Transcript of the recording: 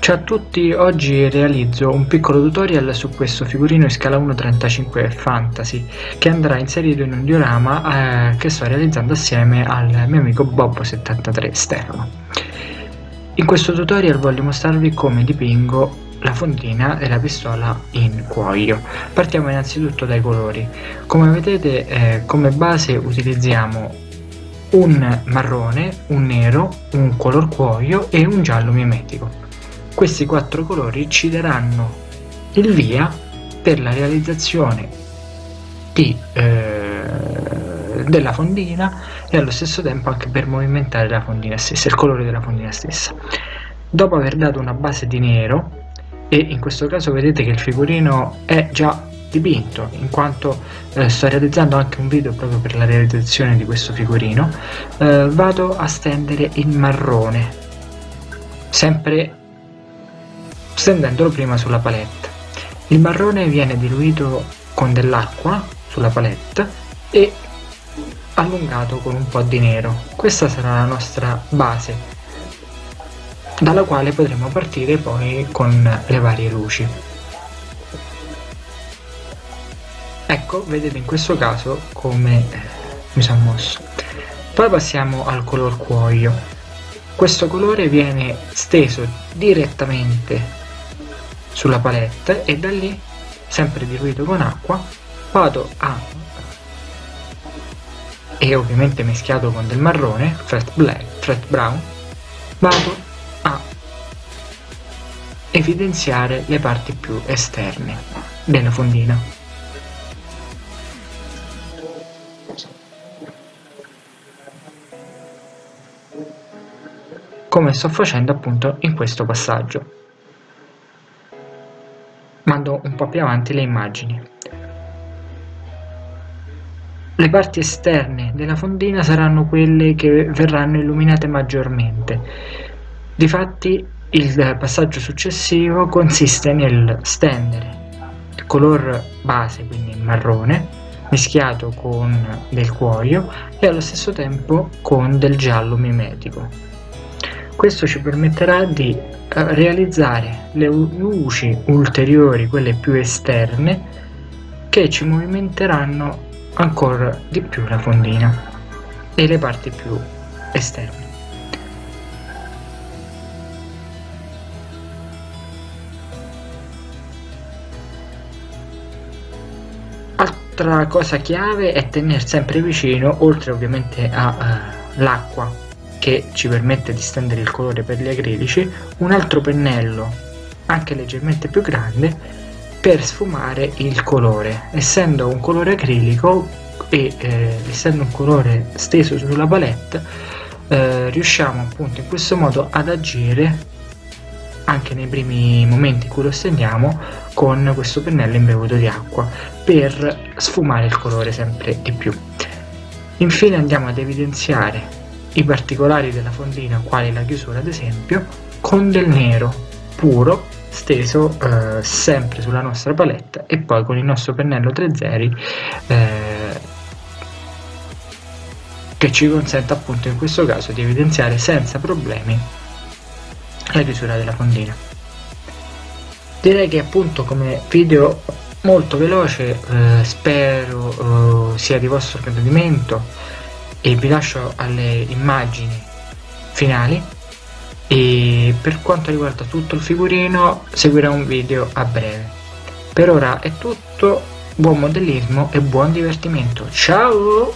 Ciao a tutti, oggi realizzo un piccolo tutorial su questo figurino in scala 1:35 Fantasy che andrà inserito in un diorama che sto realizzando assieme al mio amico Bob73 esterno. In questo tutorial voglio mostrarvi come dipingo la fondina e la pistola in cuoio. Partiamo innanzitutto dai colori. Come vedete come base utilizziamo un marrone, un nero, un color cuoio e un giallo mimetico. Questi quattro colori ci daranno il via per la realizzazione della fondina e allo stesso tempo anche per movimentare la fondina stessa, il colore della fondina stessa. Dopo aver dato una base di nero, e in questo caso vedete che il figurino è già dipinto, in quanto sto realizzando anche un video proprio per la realizzazione di questo figurino, vado a stendere il marrone, sempre stendendolo prima sulla palette. Il marrone viene diluito con dell'acqua sulla palette e allungato con un po' di nero. Questa sarà la nostra base, dalla quale potremo partire poi con le varie luci. Ecco, vedete in questo caso come mi sono mosso. Poi passiamo al color cuoio. Questo colore viene steso direttamente sulla palette e da lì, sempre diluito con acqua, vado a, e ovviamente mischiato con del marrone, flat brown, vado a evidenziare le parti più esterne della fondina. Come sto facendo appunto in questo passaggio. Mando un po' più avanti le immagini. Le parti esterne della fondina saranno quelle che verranno illuminate maggiormente. Difatti il passaggio successivo consiste nel stendere il color base, quindi il marrone, mischiato con del cuoio e allo stesso tempo con del giallo mimetico. Questo ci permetterà di realizzare le luci ulteriori, quelle più esterne, che ci movimenteranno ancora di più la fondina e le parti più esterne. Altra cosa chiave è tenere sempre vicino, oltre ovviamente all'acqua che ci permette di stendere il colore per gli acrilici, un altro pennello anche leggermente più grande per sfumare il colore. Essendo un colore acrilico e essendo un colore steso sulla palette, riusciamo appunto in questo modo ad agire anche nei primi momenti in cui lo stendiamo con questo pennello imbevuto di acqua per sfumare il colore sempre di più. Infine andiamo ad evidenziare i particolari della fondina, quali la chiusura ad esempio, con del nero puro steso sempre sulla nostra palette e poi con il nostro pennello 3-0 che ci consente appunto in questo caso di evidenziare senza problemi la chiusura della fondina. Direi che appunto come video molto veloce, spero sia di vostro gradimento e vi lascio alle immagini finali, e per quanto riguarda tutto il figurino seguirà un video a breve. Per ora è tutto, buon modellismo e buon divertimento, ciao!